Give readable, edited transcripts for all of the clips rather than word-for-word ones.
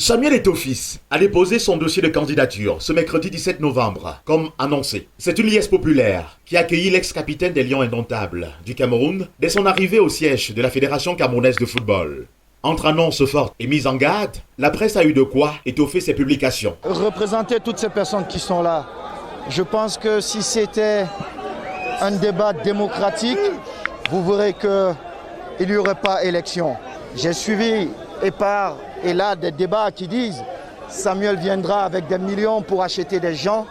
Samuel Eto'o-Fils a déposé son dossier de candidature ce mercredi 17 novembre, comme annoncé. C'est une liesse populaire qui a accueilli l'ex-capitaine des Lions indomptables du Cameroun dès son arrivée au siège de la Fédération camerounaise de football. Entre annonces fortes et mises en garde, la presse a eu de quoi étoffer ses publications. Représenter toutes ces personnes qui sont là, je pense que si c'était un débat démocratique, vous verrez qu'il n'y aurait pas élection. J'ai suivi et là des débats qui disent Samuel viendra avec des millions pour acheter des gens,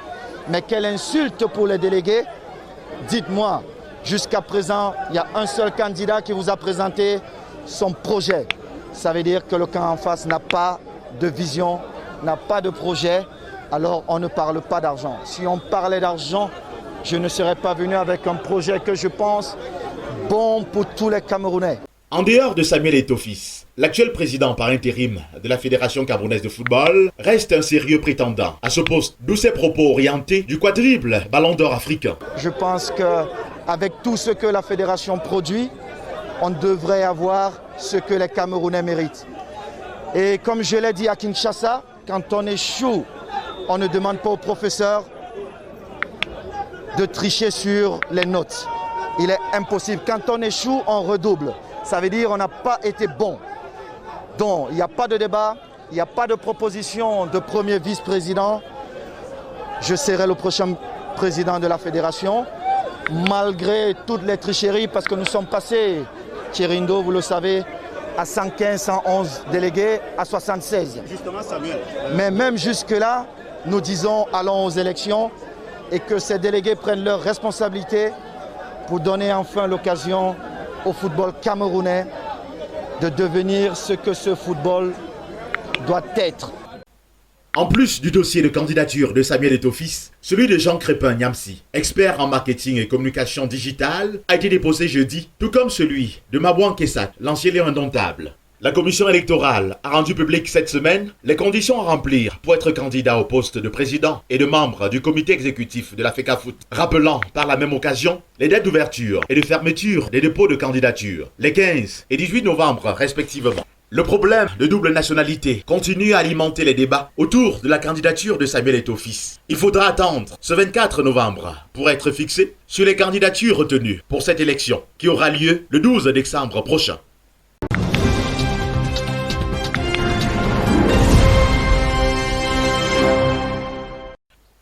mais quelle insulte pour les délégués. Dites-moi, jusqu'à présent, il y a un seul candidat qui vous a présenté son projet. Ça veut dire que le camp en face n'a pas de vision, n'a pas de projet, alors on ne parle pas d'argent. Si on parlait d'argent, je ne serais pas venu avec un projet que je pense bon pour tous les Camerounais. En dehors de Samuel Eto'o-Fils, l'actuel président par intérim de la Fédération camerounaise de football reste un sérieux prétendant à ce poste, d'où ses propos orientés du quadruple ballon d'or africain. Je pense qu'avec tout ce que la fédération produit, on devrait avoir ce que les Camerounais méritent. Et comme je l'ai dit à Kinshasa, quand on échoue, on ne demande pas au professeur de tricher sur les notes. Il est impossible. Quand on échoue, on redouble. Ça veut dire qu'on n'a pas été bon. Donc, il n'y a pas de débat, il n'y a pas de proposition de premier vice-président. Je serai le prochain président de la fédération, malgré toutes les tricheries, parce que nous sommes passés, Thierry-Ndo, vous le savez, à 115, 111 délégués, à 76. Justement, Samuel. Mais même jusque-là, nous disons allons aux élections et que ces délégués prennent leurs responsabilités pour donner enfin l'occasion au football camerounais de devenir ce que ce football doit être. En plus du dossier de candidature de Samuel Eto'o-Fils, celui de Jean Crépin Nyamsi, expert en marketing et communication digitale, a été déposé jeudi, tout comme celui de Mabouan Kessat, l'ancien lion indomptable. La commission électorale a rendu public cette semaine les conditions à remplir pour être candidat au poste de président et de membre du comité exécutif de la FECAFOOT, rappelant par la même occasion les dates d'ouverture et de fermeture des dépôts de candidature, les 15 et 18 novembre respectivement. Le problème de double nationalité continue à alimenter les débats autour de la candidature de Samuel Eto'o-Fils. Il faudra attendre ce 24 novembre pour être fixé sur les candidatures retenues pour cette élection qui aura lieu le 12 décembre prochain.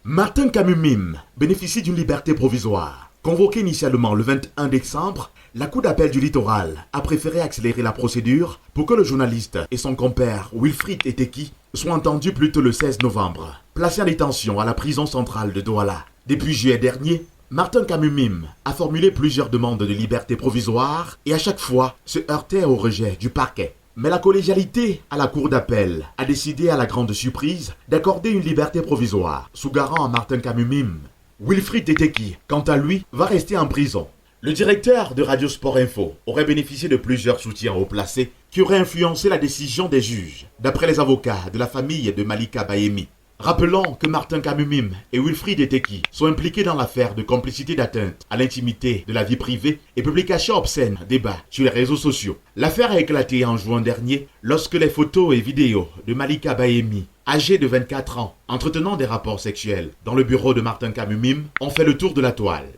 Martin Kamumim bénéficie d'une liberté provisoire. Convoqué initialement le 21 décembre, la Cour d'appel du littoral a préféré accélérer la procédure pour que le journaliste et son compère Wilfried Eteki soient entendus plus tôt le 16 novembre. Placé en détention à la prison centrale de Douala depuis juillet dernier, Martin Kamumim a formulé plusieurs demandes de liberté provisoire et à chaque fois se heurtait au rejet du parquet. Mais la collégialité à la cour d'appel a décidé à la grande surprise d'accorder une liberté provisoire sous garant à Martin Kamumim. Wilfried Eteki, quant à lui, va rester en prison. Le directeur de Radio Sport Info aurait bénéficié de plusieurs soutiens haut placés qui auraient influencé la décision des juges, d'après les avocats de la famille de Malika Bayemi. Rappelons que Martin Kamumim et Wilfried Eteki sont impliqués dans l'affaire de complicité d'atteinte à l'intimité de la vie privée et publication obscène débat sur les réseaux sociaux. L'affaire a éclaté en juin dernier lorsque les photos et vidéos de Malika Bayemi, âgée de 24 ans, entretenant des rapports sexuels dans le bureau de Martin Kamumim, ont fait le tour de la toile.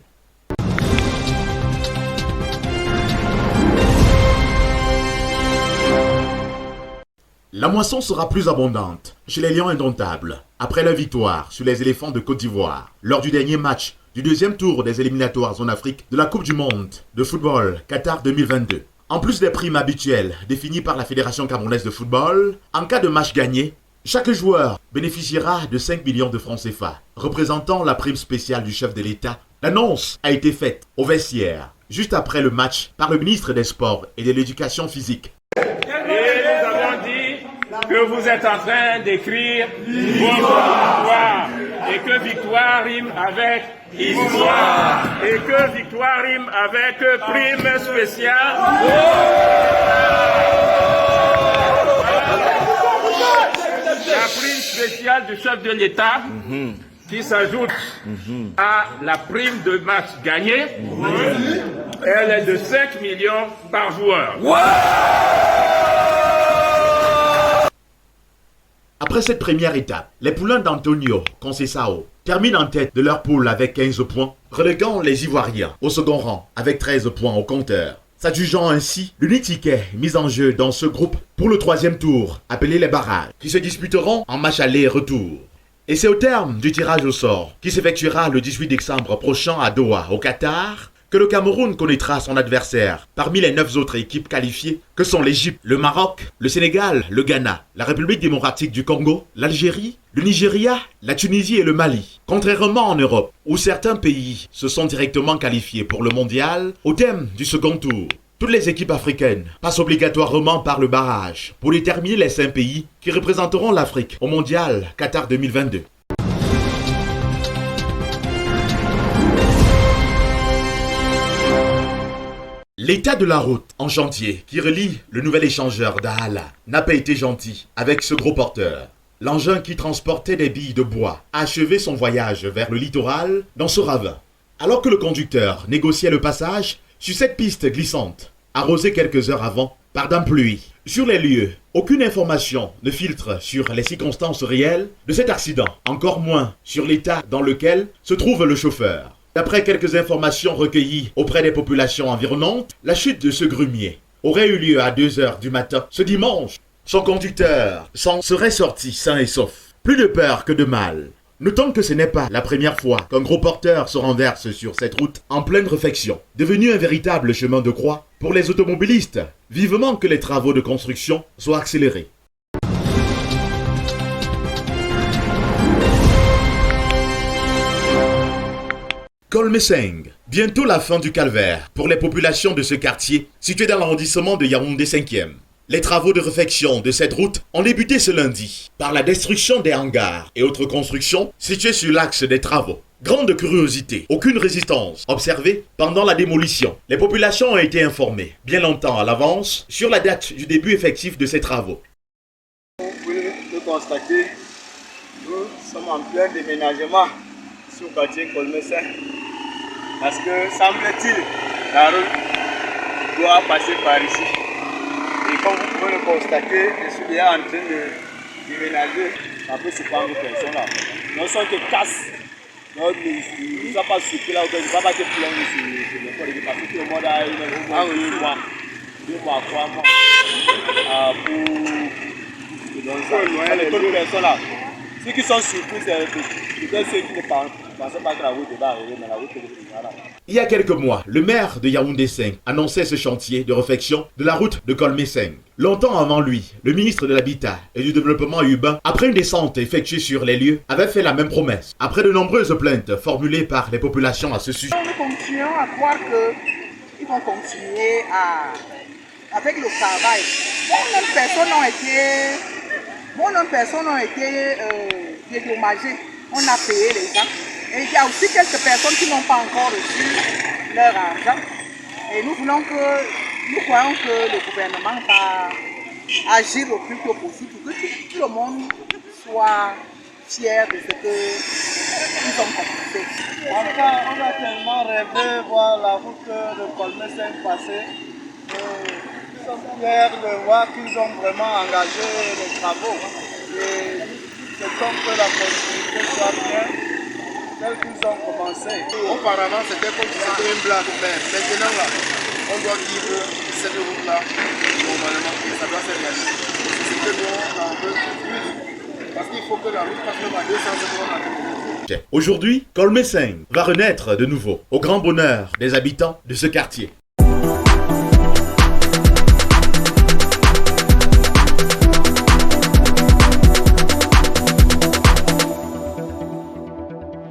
La moisson sera plus abondante chez les Lions indomptables après la victoire sur les éléphants de Côte d'Ivoire lors du dernier match du deuxième tour des éliminatoires en Afrique de la Coupe du Monde de football Qatar 2022. En plus des primes habituelles définies par la Fédération camerounaise de football, en cas de match gagné, chaque joueur bénéficiera de 5 millions de francs CFA, représentant la prime spéciale du chef de l'État. L'annonce a été faite au vestiaire, juste après le match, par le ministre des Sports et de l'Éducation physique. Que vous êtes en train d'écrire victoire et que victoire rime avec histoire et que victoire rime avec prime spéciale. La prime spéciale du chef de l'État qui s'ajoute à la prime de match gagné, elle est de 5 millions par joueur. Après cette première étape, les poulains d'Antonio Conceição terminent en tête de leur poule avec 15 points, reléguant les Ivoiriens au second rang avec 13 points au compteur. S'adjugeant ainsi l'unique ticket mis en jeu dans ce groupe pour le troisième tour, appelé les barrages, qui se disputeront en match aller et retour. Et c'est au terme du tirage au sort, qui s'effectuera le 18 décembre prochain à Doha, au Qatar, que le Cameroun connaîtra son adversaire parmi les 9 autres équipes qualifiées que sont l'Égypte, le Maroc, le Sénégal, le Ghana, la République démocratique du Congo, l'Algérie, le Nigeria, la Tunisie et le Mali. Contrairement en Europe, où certains pays se sont directement qualifiés pour le mondial au thème du second tour. Toutes les équipes africaines passent obligatoirement par le barrage pour déterminer les 5 pays qui représenteront l'Afrique au mondial Qatar 2022. L'état de la route en chantier qui relie le nouvel échangeur d'Ahala n'a pas été gentil avec ce gros porteur. L'engin qui transportait des billes de bois a achevé son voyage vers le littoral dans ce ravin. Alors que le conducteur négociait le passage sur cette piste glissante, arrosée quelques heures avant par dame pluie. Sur les lieux, aucune information ne filtre sur les circonstances réelles de cet accident, encore moins sur l'état dans lequel se trouve le chauffeur. D'après quelques informations recueillies auprès des populations environnantes, la chute de ce grumier aurait eu lieu à 2 heures du matin ce dimanche. Son conducteur s'en serait sorti sain et sauf. Plus de peur que de mal. Notons que ce n'est pas la première fois qu'un gros porteur se renverse sur cette route en pleine réfection, devenue un véritable chemin de croix pour les automobilistes. Vivement que les travaux de construction soient accélérés. Kolmeseng, bientôt la fin du calvaire pour les populations de ce quartier situé dans l'arrondissement de Yaoundé 5e. Les travaux de réfection de cette route ont débuté ce lundi par la destruction des hangars et autres constructions situées sur l'axe des travaux. Grande curiosité, aucune résistance observée pendant la démolition. Les populations ont été informées bien longtemps à l'avance sur la date du début effectif de ces travaux. Vous pouvez le constater, nous sommes en plein déménagement sur le quartier Kolmeseng parce que, semble-t-il, la route doit passer par ici. Et comme vous pouvez le constater, je suis déjà en train de déménager. Ça peut se prendre personne là. Non seulement que casse, donc il ne va pas souffler là, il ne va pas te plaindre sur le parce que tout le monde a au moins 2 mois, 3 mois pour les personnes là. Ceux qui sont surpris, c'est peut-être ceux qui ne pensaient pas que la route va arriver, mais la route est là. Il y a quelques mois, le maire de Yaoundé 5 annonçait ce chantier de réfection de la route de Kolmeseng. Longtemps avant lui, le ministre de l'Habitat et du Développement urbain, après une descente effectuée sur les lieux, avait fait la même promesse. Après de nombreuses plaintes formulées par les populations à ce sujet. Nous continuons à croire qu'ils vont continuer avec le travail. Bon, nombre de personnes ont été dédommagées. On a payé les gens. Et il y a aussi quelques personnes qui n'ont pas encore reçu leur argent. Et nous croyons que le gouvernement va agir le plus tôt possible pour que tout le monde soit fier de ce qu'ils ont compris. Enfin, on a tellement rêvé de voir la route de Kolmeseng passer. Nous sommes fiers de voir qu'ils ont vraiment engagé les travaux. Et c'est comme que la continuité soit bien, telle qu'ils ont commencé. Auparavant, c'était comme si c'était une blague, mais maintenant, là, on doit vivre cette route-là normalement, et ça doit se réaliser. C'est ce que nous, on veut vivre. Parce qu'il faut que la route passe même à 200 km. Aujourd'hui, Kolmeseng va renaître de nouveau, au grand bonheur des habitants de ce quartier.